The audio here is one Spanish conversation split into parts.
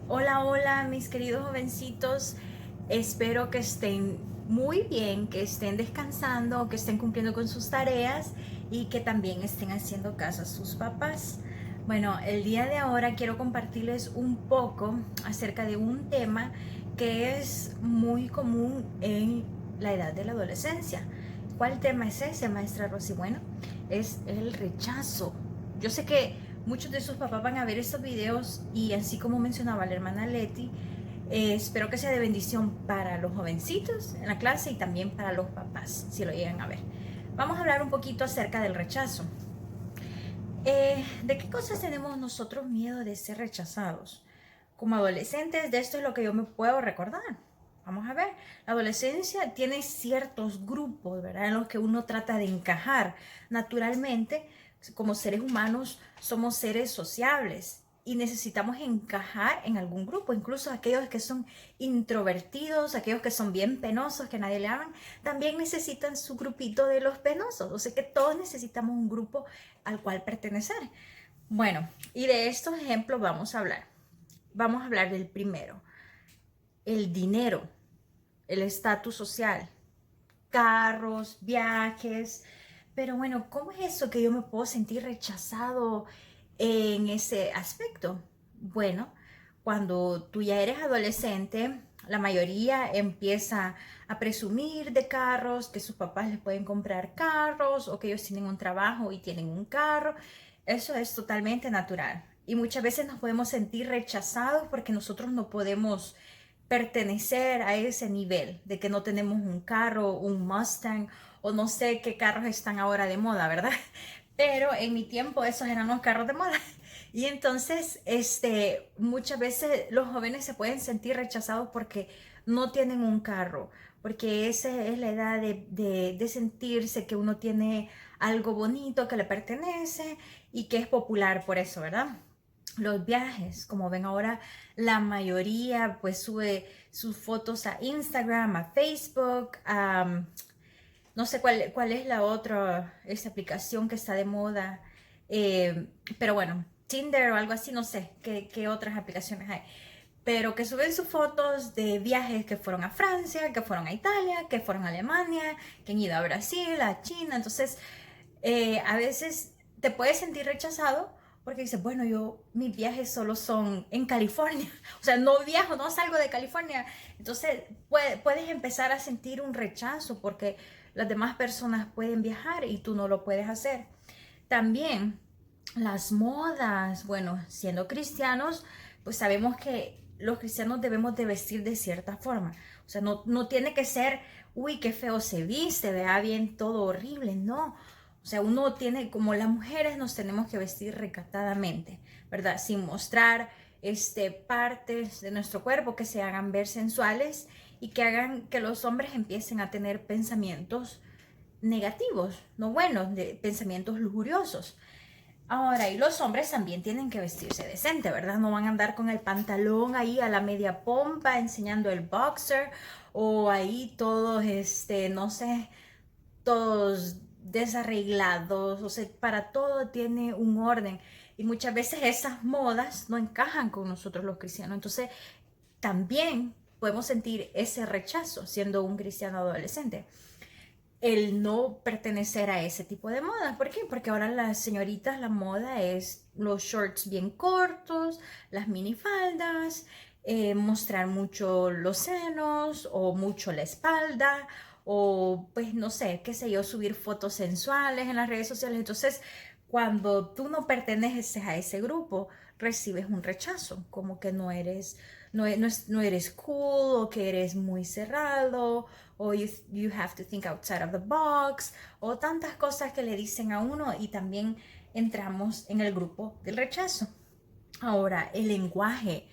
Hola, hola, mis queridos jovencitos. Espero que estén muy bien, que estén descansando, que estén cumpliendo con sus tareas y que también estén haciendo caso a sus papás. Bueno, el día de ahora quiero compartirles un poco acerca de un tema que es muy común en la edad de la adolescencia. ¿Cuál tema es ese, maestra Rosy? Bueno, es el rechazo. Yo sé que muchos de sus papás van a ver estos videos y así como mencionaba la hermana Leti, espero que sea de bendición para los jovencitos en la clase y también para los papás, si lo llegan a ver. Vamos a hablar un poquito acerca del rechazo. ¿De qué cosas tenemos nosotros miedo de ser rechazados? Como adolescentes, de esto es lo que yo me puedo recordar. Vamos a ver, la adolescencia tiene ciertos grupos, ¿verdad? En los que uno trata de encajar. Naturalmente, como seres humanos, somos seres sociables y necesitamos encajar en algún grupo. Incluso aquellos que son introvertidos, aquellos que son bien penosos, que nadie le hablan, también necesitan su grupito de los penosos. O sea que todos necesitamos un grupo al cual pertenecer. Bueno, y de estos ejemplos vamos a hablar. Vamos a hablar del primero, el dinero, el estatus social, carros, viajes. Pero bueno, ¿cómo es eso que yo me puedo sentir rechazado en ese aspecto? Bueno, cuando tú ya eres adolescente, la mayoría empieza a presumir de carros, que sus papás les pueden comprar carros o que ellos tienen un trabajo y tienen un carro. Eso es totalmente natural. Y muchas veces nos podemos sentir rechazados porque nosotros no podemos pertenecer a ese nivel de que no tenemos un carro, un Mustang o no sé qué carros están ahora de moda, ¿verdad? Pero en mi tiempo esos eran los carros de moda. Y entonces, muchas veces los jóvenes se pueden sentir rechazados porque no tienen un carro, porque esa es la edad de sentirse que uno tiene algo bonito que le pertenece y que es popular por eso, ¿verdad? Los viajes, como ven ahora, la mayoría pues sube sus fotos a Instagram, a Facebook, no sé cuál es la otra, esa aplicación que está de moda, pero bueno, Tinder o algo así, no sé qué otras aplicaciones hay, pero que suben sus fotos de viajes que fueron a Francia, que fueron a Italia, que fueron a Alemania, que han ido a Brasil, a China. Entonces a veces te puedes sentir rechazado porque dices, bueno, mis viajes solo son en California, o sea, no viajo, no salgo de California. Entonces puedes empezar a sentir un rechazo porque las demás personas pueden viajar y tú no lo puedes hacer. También las modas, bueno, siendo cristianos, pues sabemos que los cristianos debemos de vestir de cierta forma. O sea, no tiene que ser, uy, qué feo se viste, vea bien todo horrible, no. O sea, uno tiene, como las mujeres nos tenemos que vestir recatadamente, ¿verdad? Sin mostrar partes de nuestro cuerpo que se hagan ver sensuales y que hagan que los hombres empiecen a tener pensamientos negativos, no buenos, de pensamientos lujuriosos. Ahora, y los hombres también tienen que vestirse decente, ¿verdad? No van a andar con el pantalón ahí a la media pompa enseñando el boxer o ahí todos, no sé, todos desarreglados, o sea, para todo tiene un orden y muchas veces esas modas no encajan con nosotros los cristianos. Entonces, también podemos sentir ese rechazo siendo un cristiano adolescente, el no pertenecer a ese tipo de moda. ¿Por qué? Porque ahora las señoritas, la moda es los shorts bien cortos, las minifaldas, mostrar mucho los senos o mucho la espalda o pues no sé, qué sé yo, subir fotos sensuales en las redes sociales. Entonces, cuando tú no perteneces a ese grupo, recibes un rechazo, como que no eres cool o que eres muy cerrado o you have to think outside of the box, o tantas cosas que le dicen a uno y también entramos en el grupo del rechazo. Ahora, el lenguaje,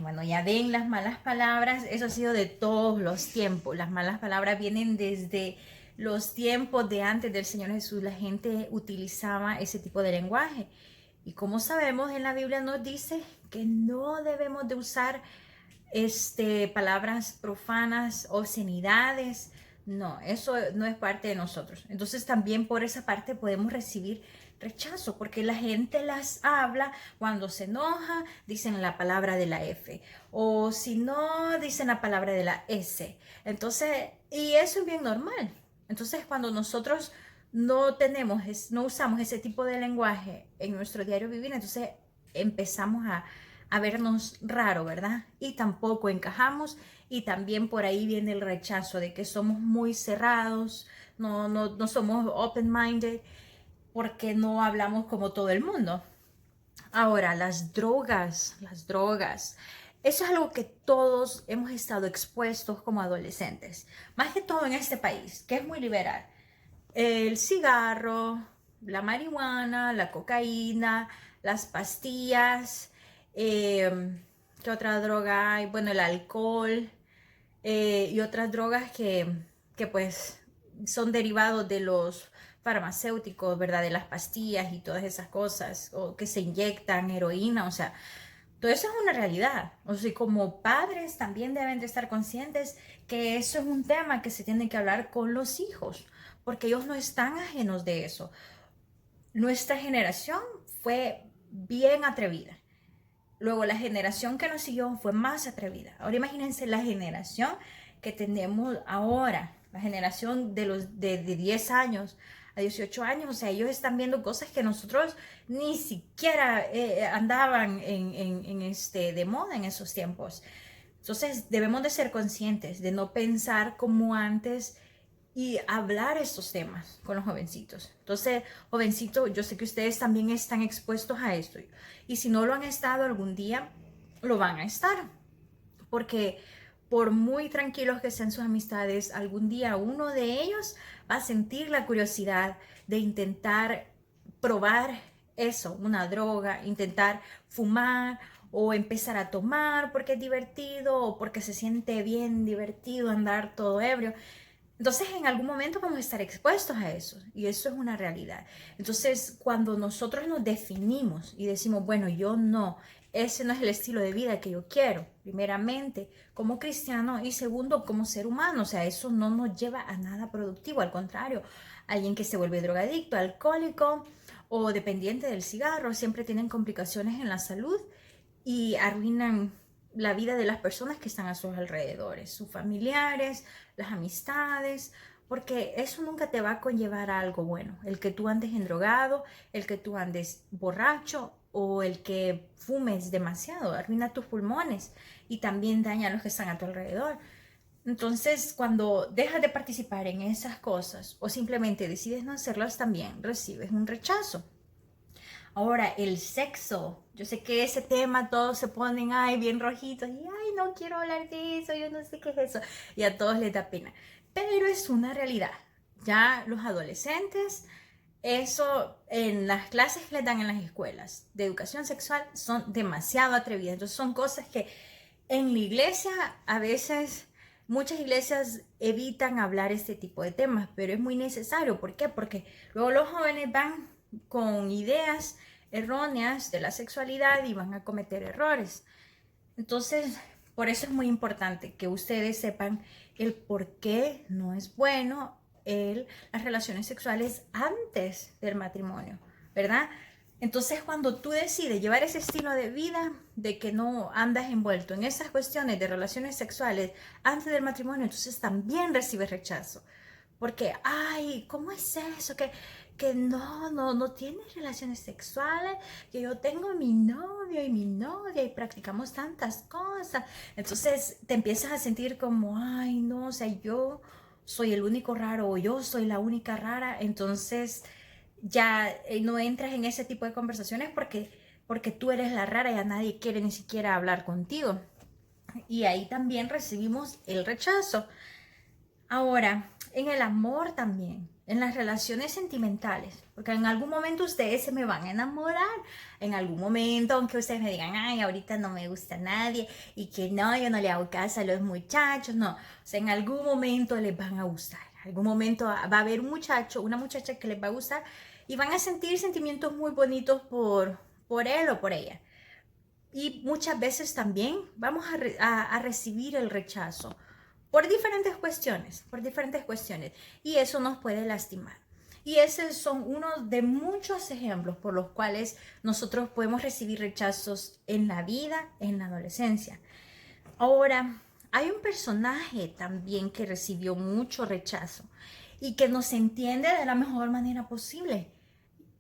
bueno, ya ven las malas palabras, eso ha sido de todos los tiempos. Las malas palabras vienen desde los tiempos de antes del Señor Jesús. La gente utilizaba ese tipo de lenguaje. Y como sabemos, en la Biblia nos dice que no debemos de usar palabras profanas, obscenidades. No, eso no es parte de nosotros. Entonces también por esa parte podemos recibir rechazo, porque la gente las habla cuando se enoja, dicen la palabra de la F, o si no, dicen la palabra de la S. Entonces, y eso es bien normal. Entonces, cuando nosotros no usamos ese tipo de lenguaje en nuestro diario vivir, entonces empezamos a vernos raro, ¿verdad? Y tampoco encajamos, y también por ahí viene el rechazo de que somos muy cerrados, no somos open-minded, porque no hablamos como todo el mundo. Ahora, las drogas. Eso es algo que todos hemos estado expuestos como adolescentes, más que todo en este país, que es muy liberal. El cigarro, la marihuana, la cocaína, las pastillas, ¿qué otra droga hay? Bueno, el alcohol, y otras drogas que pues son derivados de los farmacéuticos, ¿verdad? De las pastillas y todas esas cosas, o que se inyectan heroína, o sea, todo eso es una realidad. O sea, como padres también deben de estar conscientes que eso es un tema que se tiene que hablar con los hijos, porque ellos no están ajenos de eso. Nuestra generación fue bien atrevida. Luego la generación que nos siguió fue más atrevida. Ahora imagínense la generación que tenemos ahora, la generación de los de 10 años a 18 años, o sea, ellos están viendo cosas que nosotros ni siquiera andaban de moda en esos tiempos. Entonces debemos de ser conscientes de no pensar como antes y hablar estos temas con los jovencitos. Entonces, jovencito, yo sé que ustedes también están expuestos a esto. Y si no lo han estado algún día, lo van a estar. Porque por muy tranquilos que sean sus amistades, algún día uno de ellos va a sentir la curiosidad de intentar probar eso, una droga, intentar fumar o empezar a tomar porque es divertido o porque se siente bien divertido andar todo ebrio. Entonces, en algún momento vamos a estar expuestos a eso, y eso es una realidad. Entonces, cuando nosotros nos definimos y decimos, bueno, yo no, ese no es el estilo de vida que yo quiero, primeramente, como cristiano, y segundo, como ser humano, o sea, eso no nos lleva a nada productivo, al contrario, alguien que se vuelve drogadicto, alcohólico o dependiente del cigarro, siempre tienen complicaciones en la salud y arruinan la vida de las personas que están a sus alrededores, sus familiares, las amistades, porque eso nunca te va a conllevar a algo bueno. El que tú andes endrogado, el que tú andes borracho o el que fumes demasiado, arruina tus pulmones y también daña a los que están a tu alrededor. Entonces, cuando dejas de participar en esas cosas o simplemente decides no hacerlas, también recibes un rechazo. Ahora, el sexo. Yo sé que ese tema todos se ponen, ay, bien rojitos, y ay, no quiero hablar de eso, yo no sé qué es eso. Y a todos les da pena. Pero es una realidad. Ya los adolescentes, eso en las clases que les dan en las escuelas de educación sexual son demasiado atrevidas. Entonces son cosas que en la iglesia a veces, muchas iglesias evitan hablar este tipo de temas, pero es muy necesario. ¿Por qué? Porque luego los jóvenes van con ideas erróneas de la sexualidad y van a cometer errores. Entonces, por eso es muy importante que ustedes sepan el por qué no es bueno las relaciones sexuales antes del matrimonio, ¿verdad? Entonces, cuando tú decides llevar ese estilo de vida, de que no andas envuelto en esas cuestiones de relaciones sexuales antes del matrimonio, entonces también recibes rechazo. Porque, ay, ¿cómo es eso? Que no tienes relaciones sexuales, que yo tengo mi novio y mi novia y practicamos tantas cosas. Entonces te empiezas a sentir como, ay, no, o sea, yo soy el único raro o yo soy la única rara. Entonces ya no entras en ese tipo de conversaciones porque tú eres la rara y a nadie quiere ni siquiera hablar contigo. Y ahí también recibimos el rechazo. Ahora, en el amor también, en las relaciones sentimentales, porque en algún momento ustedes se me van a enamorar, en algún momento, aunque ustedes me digan, ay, ahorita no me gusta nadie y que no, yo no le hago caso a los muchachos, no, o sea, en algún momento les van a gustar, en algún momento va a haber un muchacho, una muchacha que les va a gustar y van a sentir sentimientos muy bonitos por él o por ella. Y muchas veces también vamos a recibir el rechazo por diferentes cuestiones, y eso nos puede lastimar. Y esos son uno de muchos ejemplos por los cuales nosotros podemos recibir rechazos en la vida, en la adolescencia. Ahora, hay un personaje también que recibió mucho rechazo y que nos entiende de la mejor manera posible.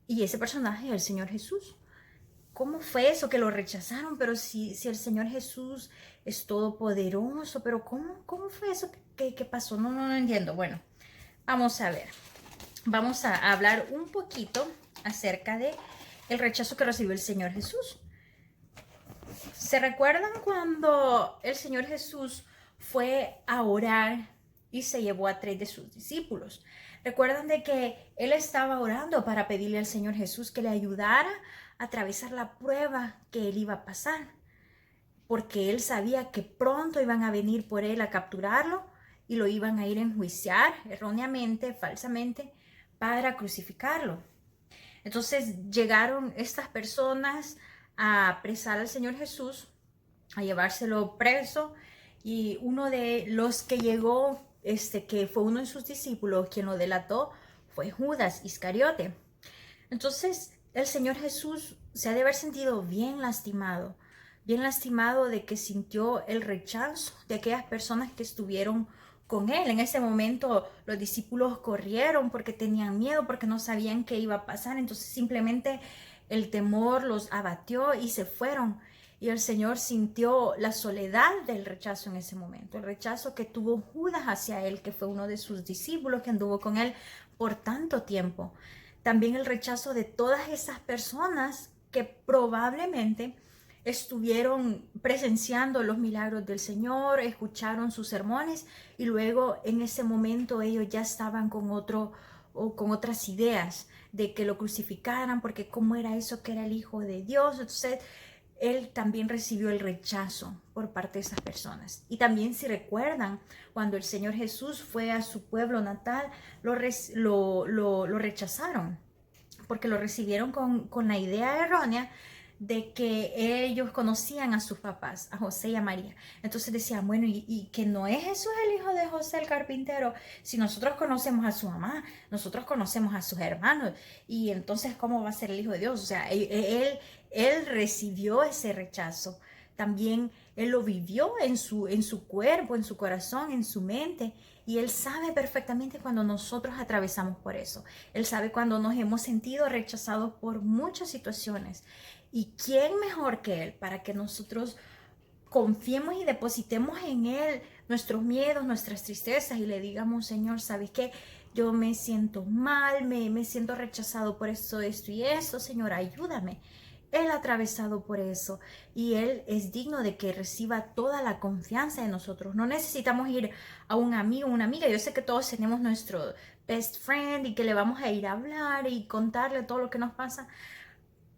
Y ese personaje es el Señor Jesús. ¿Cómo fue eso que lo rechazaron? Pero si el Señor Jesús es todopoderoso, pero ¿cómo fue eso que pasó? No entiendo. Bueno, vamos a ver. Vamos a hablar un poquito acerca de el rechazo que recibió el Señor Jesús. ¿Se recuerdan cuando el Señor Jesús fue a orar y se llevó a 3 de sus discípulos? Recuerdan de que él estaba orando para pedirle al Señor Jesús que le ayudara a atravesar la prueba que él iba a pasar, porque él sabía que pronto iban a venir por él a capturarlo y lo iban a ir a enjuiciar erróneamente, falsamente, para crucificarlo. Entonces llegaron estas personas a apresar al Señor Jesús, a llevárselo preso, y uno de los que llegó, que fue uno de sus discípulos quien lo delató, fue Judas Iscariote. Entonces el Señor Jesús se ha de haber sentido bien lastimado de que sintió el rechazo de aquellas personas que estuvieron con él. En ese momento los discípulos corrieron porque tenían miedo, porque no sabían qué iba a pasar. Entonces simplemente el temor los abatió y se fueron. Y el Señor sintió la soledad del rechazo en ese momento, el rechazo que tuvo Judas hacia él, que fue uno de sus discípulos que anduvo con él por tanto tiempo. También el rechazo de todas esas personas que probablemente estuvieron presenciando los milagros del Señor, escucharon sus sermones y luego en ese momento ellos ya estaban con otras ideas de que lo crucificaran, porque cómo era eso que era el Hijo de Dios. Entonces él también recibió el rechazo por parte de esas personas. Y también, si recuerdan, cuando el Señor Jesús fue a su pueblo natal, lo rechazaron, porque lo recibieron con la idea errónea de que ellos conocían a sus papás, a José y a María. Entonces decían, bueno, y que no es Jesús el hijo de José el carpintero, si nosotros conocemos a su mamá, nosotros conocemos a sus hermanos, y entonces ¿cómo va a ser el hijo de Dios? O sea, él recibió ese rechazo. También él lo vivió en su cuerpo, en su corazón, en su mente. Y él sabe perfectamente cuando nosotros atravesamos por eso. Él sabe cuando nos hemos sentido rechazados por muchas situaciones. ¿Y quién mejor que él para que nosotros confiemos y depositemos en él nuestros miedos, nuestras tristezas y le digamos, Señor, ¿sabes qué? Yo me siento mal, me siento rechazado por esto y esto, Señor, ayúdame. Él ha atravesado por eso y Él es digno de que reciba toda la confianza de nosotros. No necesitamos ir a un amigo, una amiga. Yo sé que todos tenemos nuestro best friend y que le vamos a ir a hablar y contarle todo lo que nos pasa,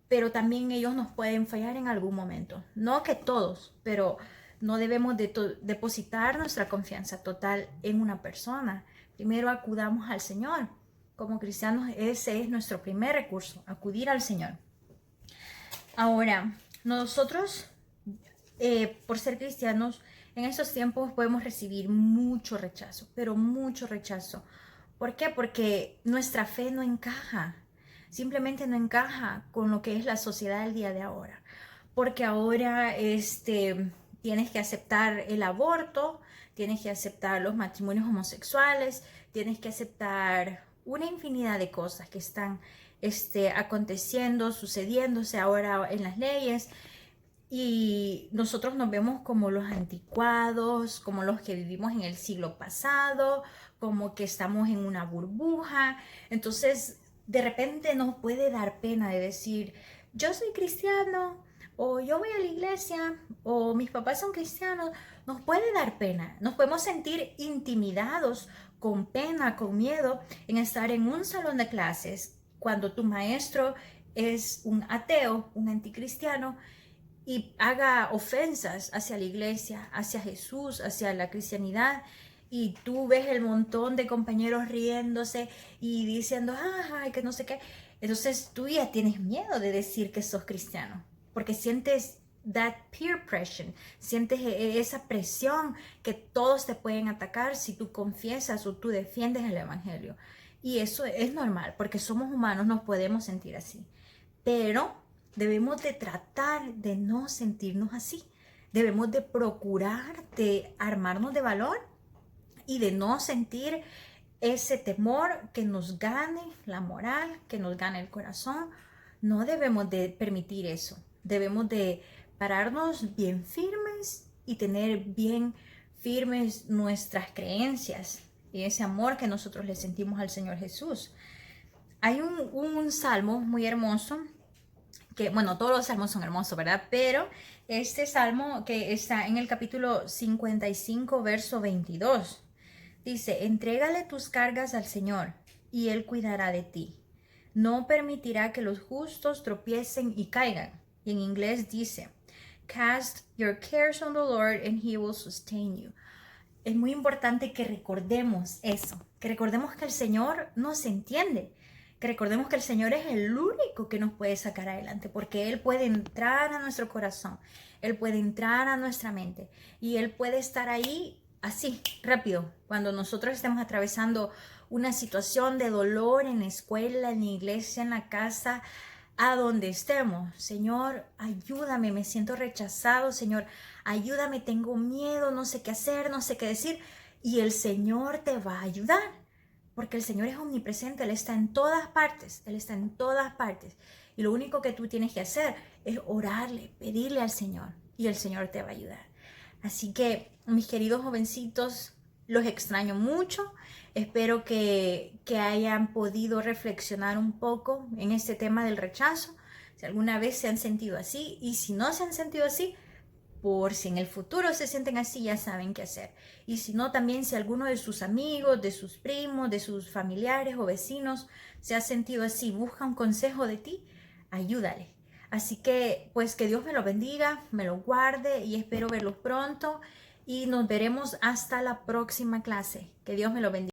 pero también ellos nos pueden fallar en algún momento. No que todos, pero no debemos depositar nuestra confianza total en una persona. Primero acudamos al Señor. Como cristianos, ese es nuestro primer recurso, acudir al Señor. Ahora, nosotros, por ser cristianos, en estos tiempos podemos recibir mucho rechazo, pero mucho rechazo. ¿Por qué? Porque nuestra fe no encaja, simplemente no encaja con lo que es la sociedad del día de ahora. Porque ahora tienes que aceptar el aborto, tienes que aceptar los matrimonios homosexuales, tienes que aceptar una infinidad de cosas que están aconteciendo, sucediéndose ahora en las leyes, y nosotros nos vemos como los anticuados, como los que vivimos en el siglo pasado, como que estamos en una burbuja. Entonces de repente nos puede dar pena de decir, yo soy cristiano, o yo voy a la iglesia, o mis papás son cristianos. Nos puede dar pena, nos podemos sentir intimidados, con pena, con miedo, en estar en un salón de clases cuando tu maestro es un ateo, un anticristiano, y haga ofensas hacia la iglesia, hacia Jesús, hacia la cristianidad, y tú ves el montón de compañeros riéndose y diciendo, ay, que no sé qué. Entonces tú ya tienes miedo de decir que sos cristiano, porque sientes that peer pressure, sientes esa presión que todos te pueden atacar si tú confiesas o tú defiendes el evangelio. Y eso es normal, porque somos humanos, nos podemos sentir así. Pero debemos de tratar de no sentirnos así. Debemos de procurar de armarnos de valor y de no sentir ese temor que nos gane la moral, que nos gane el corazón. No debemos de permitir eso. Debemos de pararnos bien firmes y tener bien firmes nuestras creencias y ese amor que nosotros le sentimos al Señor Jesús. Hay un salmo muy hermoso, que bueno, todos los salmos son hermosos, ¿verdad? Pero este salmo que está en el capítulo 55, verso 22, dice: entrégale tus cargas al Señor y Él cuidará de ti. No permitirá que los justos tropiecen y caigan. Y en inglés dice: cast your cares on the Lord and He will sustain you. Es muy importante que recordemos eso, que recordemos que el Señor nos entiende, que recordemos que el Señor es el único que nos puede sacar adelante, porque Él puede entrar a nuestro corazón, Él puede entrar a nuestra mente y Él puede estar ahí así, rápido, cuando nosotros estemos atravesando una situación de dolor en la escuela, en la iglesia, en la casa, a donde estemos. Señor, ayúdame, me siento rechazado. Señor, ayúdame, tengo miedo, no sé qué hacer, no sé qué decir. Y el Señor te va a ayudar, porque el Señor es omnipresente, Él está en todas partes, Él está en todas partes. Y lo único que tú tienes que hacer es orarle, pedirle al Señor, y el Señor te va a ayudar. Así que, mis queridos jovencitos, los extraño mucho. Espero que hayan podido reflexionar un poco en este tema del rechazo. Si alguna vez se han sentido así, y si no se han sentido así, por si en el futuro se sienten así, ya saben qué hacer. Y si no, también si alguno de sus amigos, de sus primos, de sus familiares o vecinos se ha sentido así, busca un consejo de ti, ayúdale. Así que, pues, que Dios me lo bendiga, me lo guarde y espero verlos pronto. Y nos veremos hasta la próxima clase. Que Dios me lo bendiga.